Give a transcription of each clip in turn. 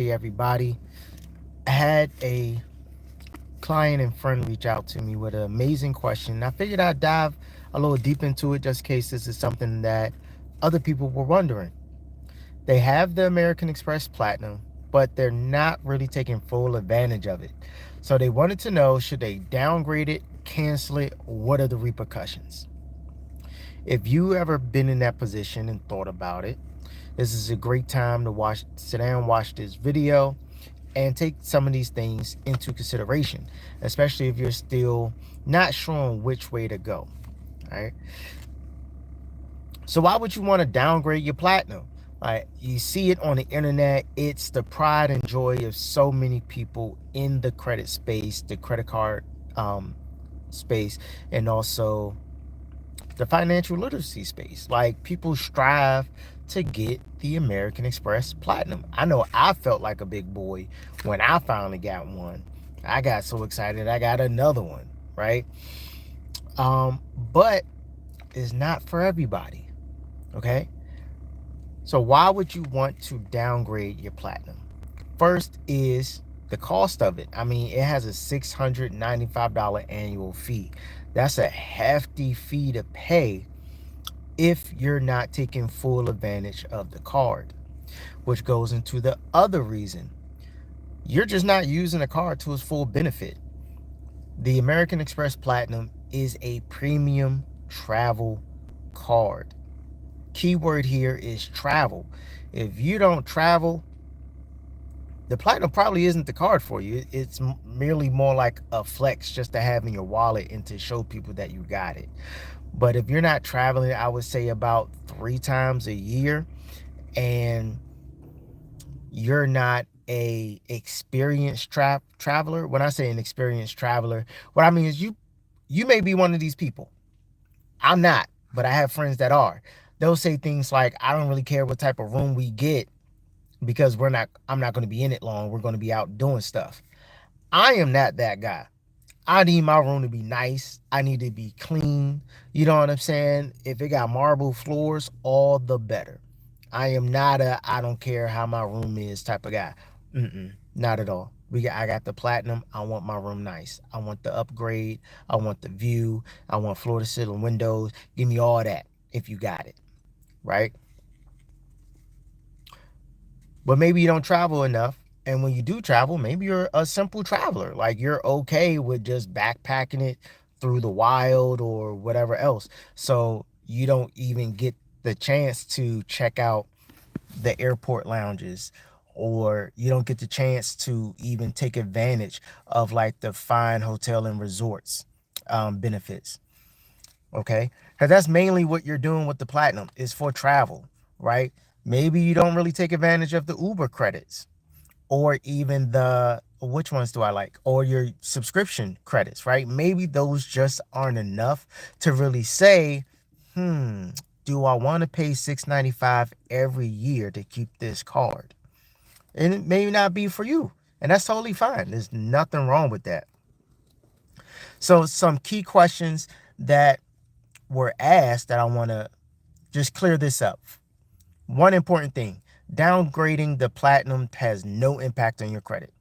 Hey everybody, I had a client and friend reach out to me with an amazing question. I figured I'd dive a little deep into it just in case this is something that other people were wondering. They have the American Express Platinum, but they're not really taking full advantage of it. So they wanted to know, should they downgrade it, cancel it, what are the repercussions? If you ever been in that position and thought about it, this is a great time to sit down, watch this video, and take some of these things into consideration, especially if you're still not sure on which way to go. All right. So why would you want to downgrade your platinum? You see it on the internet. It's the pride and joy of so many people in the credit space, the credit card space, and also the financial literacy space. Like people strive to get the American Express Platinum. I know I felt like a big boy when I finally got one. I got so excited I got another one, right? But it's not for everybody, okay? So why would you want to downgrade your Platinum? First is the cost of it. I mean, it has a $695 annual fee. That's a hefty fee to pay if you're not taking full advantage of the card, which goes into the other reason. You're just not using the card to its full benefit. The American Express Platinum is a premium travel card. Keyword here is travel. If you don't travel, the Platinum probably isn't the card for you. It's merely more like a flex just to have in your wallet and to show people that you got it. But if you're not traveling, I would say about 3 times a year, and you're not a experienced traveler. When I say an experienced traveler, what I mean is you may be one of these people. I'm not, but I have friends that are. They'll say things like, I don't really care what type of room we get because I'm not going to be in it long. We're going to be out doing stuff. I am not that guy. I need my room to be nice. I need to be clean. You know what I'm saying? If it got marble floors, all the better. I am not a I don't care how my room is type of guy. Not at all. I got the platinum. I want my room nice. I want the upgrade. I want the view. I want floor to ceiling windows. Give me all that if you got it, right? But maybe you don't travel enough. And when you do travel, maybe you're a simple traveler. Like you're okay with just backpacking it through the wild or whatever else. So you don't even get the chance to check out the airport lounges, or you don't get the chance to even take advantage of like the fine hotel and resorts benefits. Okay. Because that's mainly what you're doing with the platinum is for travel, right? Maybe you don't really take advantage of the Uber credits, or even the, which ones do I like? Or your subscription credits, right? Maybe those just aren't enough to really say, do I want to pay $695 every year to keep this card? And it may not be for you. And that's totally fine. There's nothing wrong with that. So some key questions that were asked that I want to just clear this up. One important thing, downgrading the platinum has no impact on your credit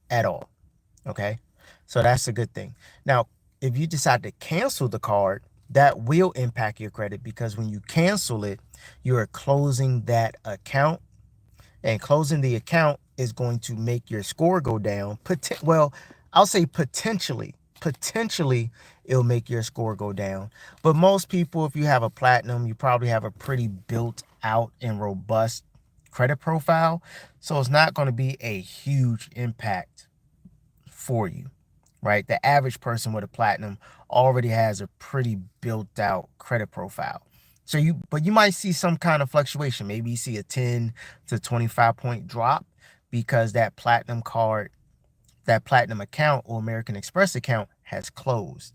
at all. Okay. So that's a good thing. Now, if you decide to cancel the card, that will impact your credit because when you cancel it, you are closing that account, and closing the account is going to make your score go down. Well, I'll say potentially it'll make your score go down. But most people, if you have a platinum, you probably have a pretty built out and robust credit profile. So it's not going to be a huge impact for you, right? The average person with a platinum already has a pretty built out credit profile. But you might see some kind of fluctuation. Maybe you see a 10 to 25 point drop because that platinum account or American Express account has closed.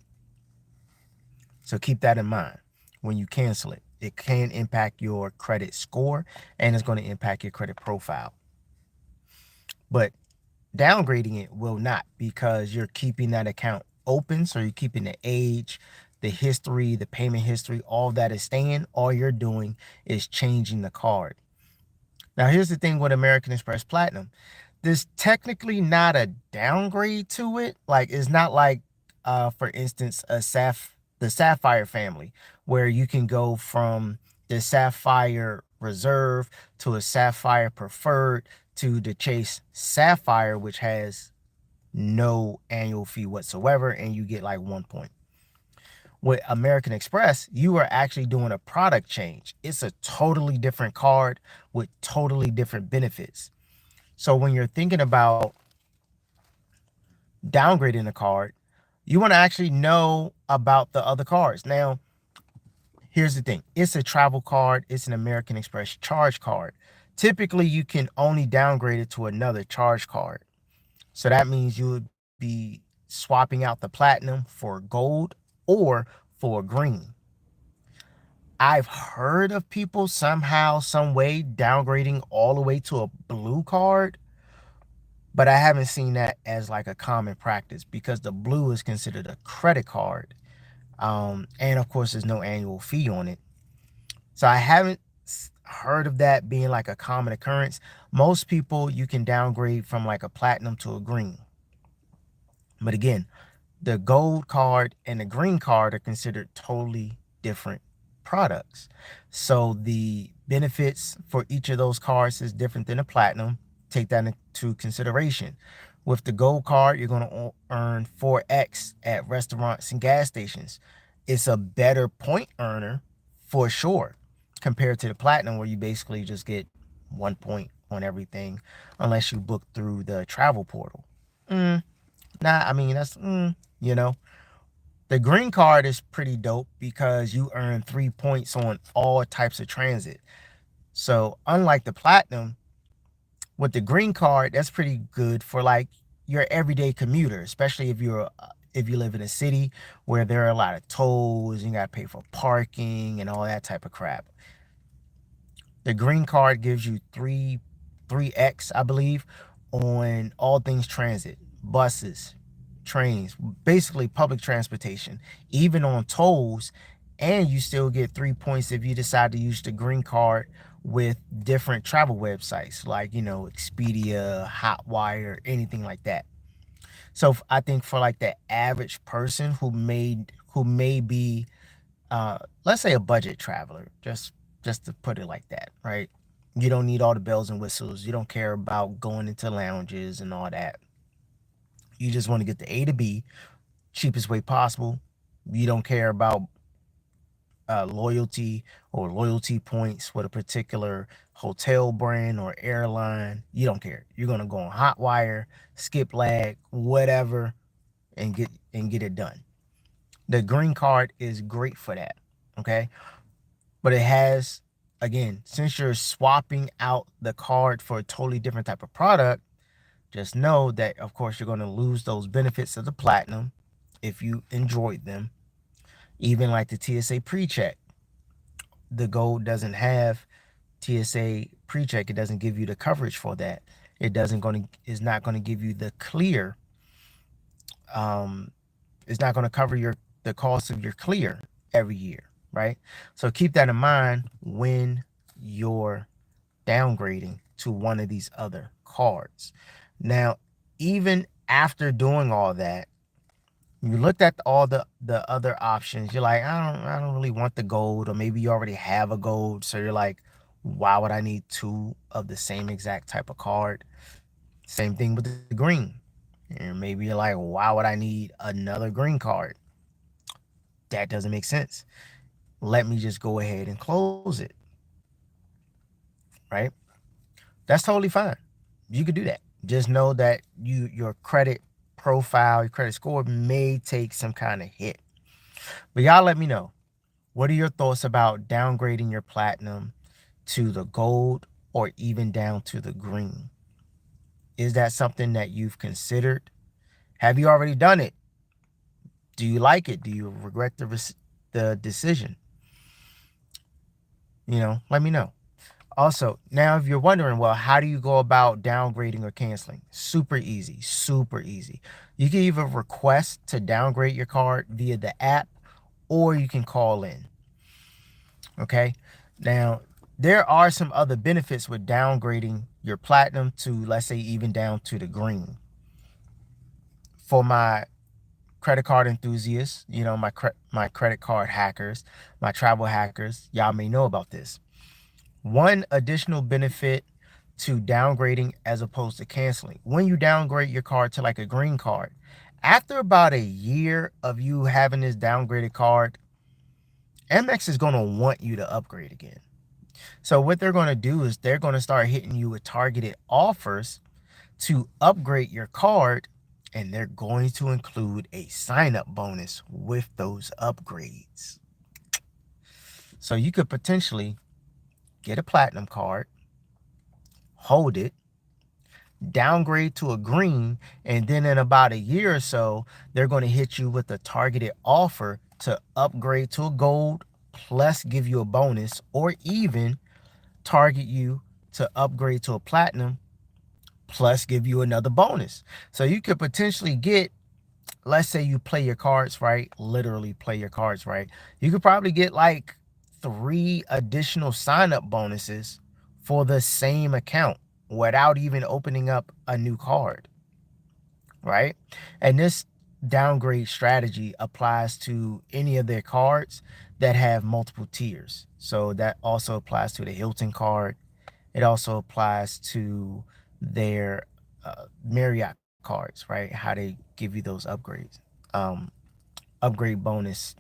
So keep that in mind when you cancel it. It can impact your credit score and it's going to impact your credit profile. But downgrading it will not, because you're keeping that account open. So you're keeping the age, the history, the payment history, all that is staying. All you're doing is changing the card. Now, here's the thing with American Express Platinum. There's technically not a downgrade to it. Like, it's not like, for instance, the Sapphire family, where you can go from the Sapphire Reserve to a Sapphire Preferred to the Chase Sapphire, which has no annual fee whatsoever, and you get like 1 point. With American Express, you are actually doing a product change. It's a totally different card with totally different benefits. So when you're thinking about downgrading a card, you want to actually know about the other cards. Now, here's the thing. It's a travel card. It's an American Express charge card. Typically, you can only downgrade it to another charge card. So that means you would be swapping out the platinum for gold or for green. I've heard of people somehow, some way downgrading all the way to a blue card, but I haven't seen that as like a common practice because the blue is considered a credit card. And of course, there's no annual fee on it. So I haven't heard of that being like a common occurrence. Most people, you can downgrade from like a platinum to a green. But again, the gold card and the green card are considered totally different products. So the benefits for each of those cards is different than the platinum. Take that into consideration. With the gold card, you're going to earn 4x at restaurants and gas stations. It's a better point earner for sure compared to the platinum, where you basically just get 1 point on everything unless you book through the travel portal. I mean, that's, you know, the green card is pretty dope because you earn 3 points on all types of transit. So unlike the platinum, with the green card, that's pretty good for like your everyday commuter, especially if you live in a city where there are a lot of tolls, you gotta pay for parking and all that type of crap. The green card gives you 3x, I believe, on all things transit, buses, trains, basically public transportation, even on tolls, and you still get 3 points if you decide to use the green card with different travel websites like, Expedia, Hotwire, anything like that. So I think for like the average person who may be, let's say, a budget traveler, just to put it like that, right? You don't need all the bells and whistles. You don't care about going into lounges and all that. You just want to get the A to B cheapest way possible. You don't care about loyalty or loyalty points with a particular hotel brand or airline. You don't care. You're gonna go on Hotwire, Skip Lag, whatever, and get it done. The green card is great for that. Okay, but it has, again, since you're swapping out the card for a totally different type of product, just know that of course you're going to lose those benefits of the platinum if you enjoyed them. Even like the TSA pre-check, the gold doesn't have TSA pre-check. It doesn't give you the coverage for that. It's not going to give you the clear. um it's not going to cover the cost of your clear every year, right? So keep that in mind when you're downgrading to one of these other cards. Now, even after doing all that, you looked at all the other options. You're like, I don't really want the gold, or maybe you already have a gold, so you're like, why would I need two of the same exact type of card? Same thing with the green. And maybe you're like, why would I need another green card? That doesn't make sense. Let me just go ahead and close it, right? That's totally fine. You could do that. Just know that your credit profile, your credit score may take some kind of hit. But y'all let me know. What are your thoughts about downgrading your platinum to the gold or even down to the green? Is that something that you've considered? Have you already done it? Do you like it? Do you regret the decision? Let me know. Also, now if you're wondering, well, how do you go about downgrading or canceling? Super easy, super easy. You can either request to downgrade your card via the app, or you can call in. Okay. Now, There are some other benefits with downgrading your platinum to, let's say, even down to the green. For my credit card enthusiasts, my credit card hackers, my travel hackers, y'all may know about this. One additional benefit to downgrading as opposed to canceling. When you downgrade your card to like a green card, after about a year of you having this downgraded card, Amex is going to want you to upgrade again. So what they're going to do is they're going to start hitting you with targeted offers to upgrade your card, and they're going to include a sign-up bonus with those upgrades. So you could potentially get a platinum card, hold it, downgrade to a green, and then in about a year or so, they're going to hit you with a targeted offer to upgrade to a gold, plus give you a bonus, or even target you to upgrade to a platinum, plus give you another bonus. So you could potentially get, let's say you play your cards right, literally play your cards right, you could probably get like 3 additional sign-up bonuses for the same account without even opening up a new card, right? And this downgrade strategy applies to any of their cards that have multiple tiers. So that also applies to the Hilton card. It also applies to their Marriott cards, right? How they give you those upgrades, um, upgrade bonus,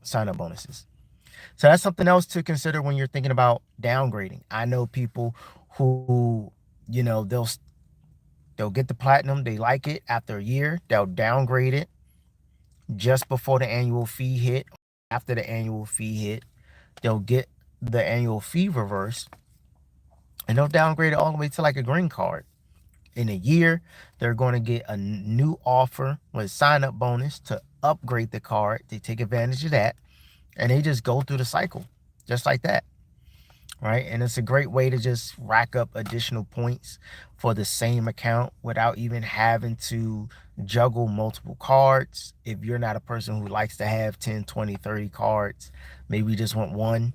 sign-up bonuses. So that's something else to consider when you're thinking about downgrading. I know people who, they'll get the platinum, they like it. After a year, they'll downgrade it just before the annual fee hit. After the annual fee hit, they'll get the annual fee reversed, and they'll downgrade it all the way to like a green card. In a year, they're going to get a new offer with sign-up bonus to upgrade the card. They take advantage of that, and they just go through the cycle just like that, right? And it's a great way to just rack up additional points for the same account without even having to juggle multiple cards. If you're not a person who likes to have 10, 20, 30 cards, maybe you just want one,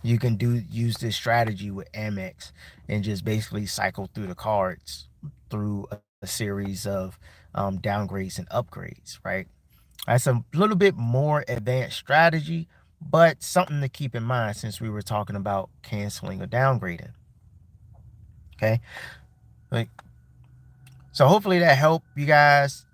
you can use this strategy with Amex and just basically cycle through the cards through a series of downgrades and upgrades, right? That's a little bit more advanced strategy, but something to keep in mind since we were talking about canceling or downgrading. Okay. Like, so hopefully that helped you guys.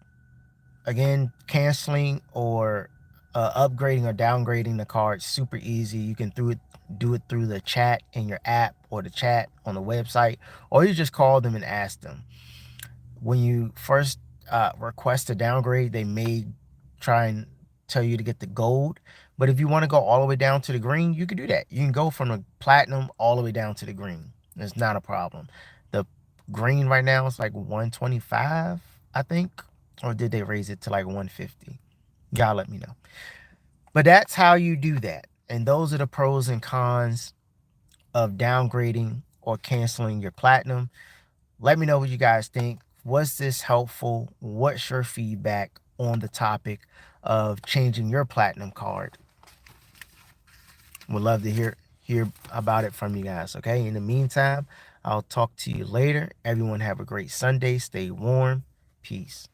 Again, canceling or upgrading or downgrading the card, super easy. You can do it through the chat in your app or the chat on the website, or you just call them and ask them. When you first request a downgrade, they may try and tell you to get the gold. But if you want to go all the way down to the green, you can do that. You can go from the platinum all the way down to the green. It's not a problem. The green right now is like 125, I think. Or did they raise it to like 150? Y'all let me know. But that's how you do that. And those are the pros and cons of downgrading or canceling your platinum. Let me know what you guys think. Was this helpful? What's your feedback on the topic of changing your platinum card? Would love to hear about it from you guys. Okay. In the meantime, I'll talk to you later. Everyone have a great Sunday. Stay warm. Peace.